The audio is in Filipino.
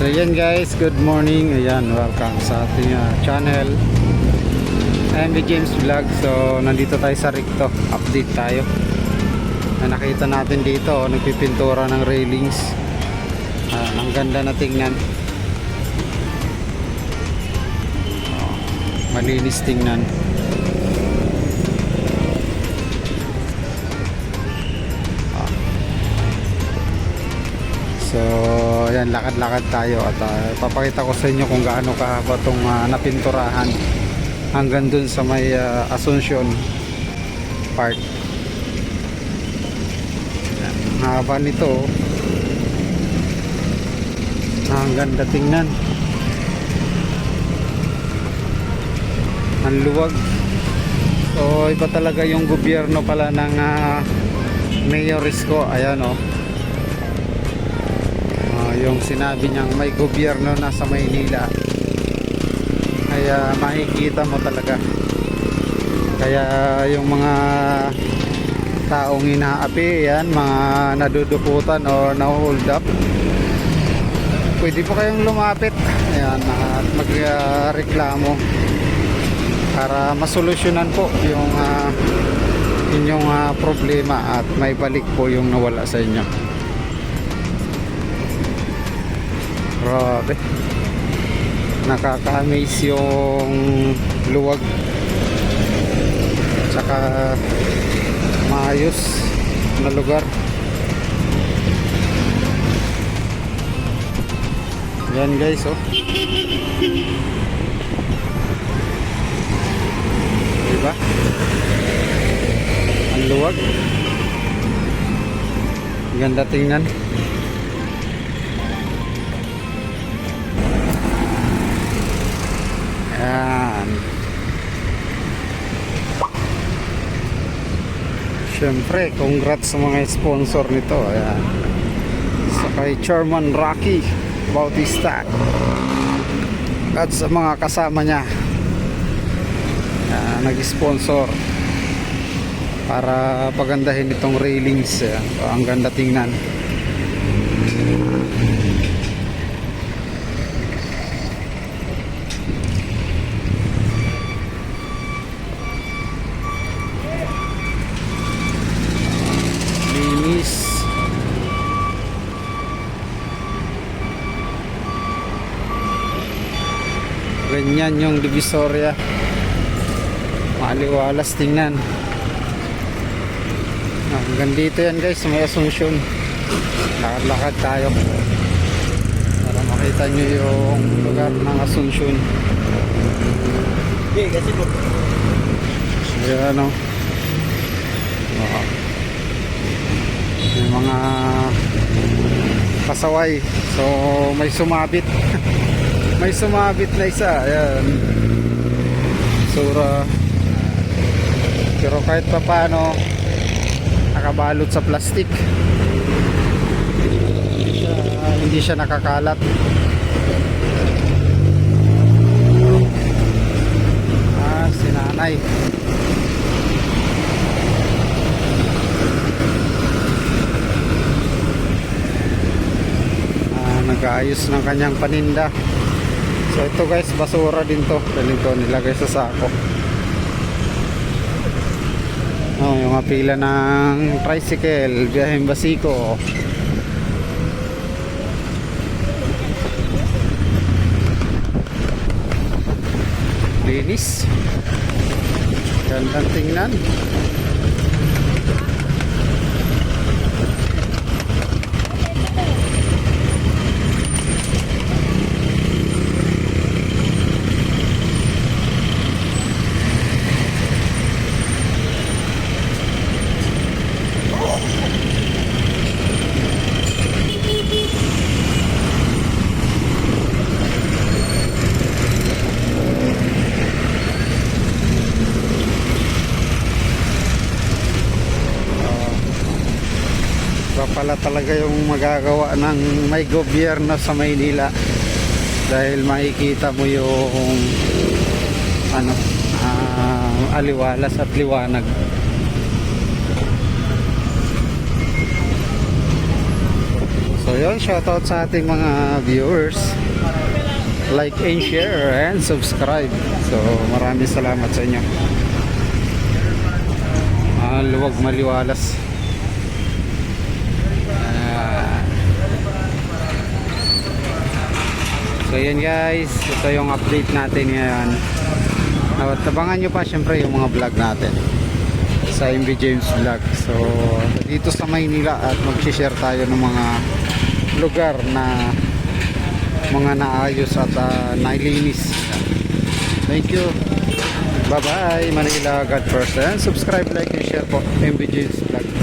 So yan guys, good morning. Ayan, welcome sa ating channel MB James Vlog. So nandito tayo sa Recto, update tayo. Nakita natin dito, nagpipintura ng railings. Ang ganda na tingnan. Malinis tingnan. So ayan, lakad-lakad tayo at papakita ko sa inyo kung gaano kahaba itong napinturahan hanggang dun sa may Asuncion Park. Ayan, ang haba nito. Ang ganda tingnan. Ang luwag. So iba talaga yung gobyerno pala ng Mayor Isko. Ayan o. Yung sinabi niyang may gobyerno na sa Maynila, kaya makikita mo talaga. Kaya yung mga taong inaapi yan, mga nadudukutan o na-hold up, pwede po kayong lumapit ayan, at magreklamo para masolusyonan po yung inyong problema at may balik po yung nawala sa inyo. Grabe, nakaka-amaze yung luwag, tsaka maayos na lugar. Yan guys, oh, diba ang luwag, ganda tingnan. Ayan. Siyempre, congrats sa mga sponsor nito. Ayan. So kay Chairman Rocky Bautista at sa mga kasama niya, nag-sponsor para pagandahin itong railings. Ayan. So, ang ganda tingnan. Ganyan yung Divisoria, maliwalas tingnan. Hanggang dito yan guys, may Asuncion. Lakad-lakad tayo para makita nyo yung lugar ng Asuncion. Ayan o, may mga pasaway. So may sumabit. May sumabit na isa. Ayan, sura, pero kahit pa paano nakabalot sa plastic, hindi siya nakakalat. Si nanay, nag-aayos ng kanyang paninda. So ito guys, basura din to. Ganito nilagay sa sako. Yung mga pila ng tricycle, biyaheng Basico. Linis. Gandang tingnan. Pala talaga yung magagawa ng may gobyerno sa Maynila, dahil makikita mo yung aliwalas at liwanag. So yun, shoutout sa ating mga viewers. Like and share and subscribe. So maraming salamat sa inyo. Luwag maliwalas. So yun guys, ito yung update natin ngayon. At abangan nyo pa syempre yung mga vlog natin sa MB James Vlog. So dito sa Maynila at mag-share tayo ng mga lugar na mga naayos at nailinis. Thank you. Bye bye Manila, God first, and subscribe, like and share po MB James Vlog.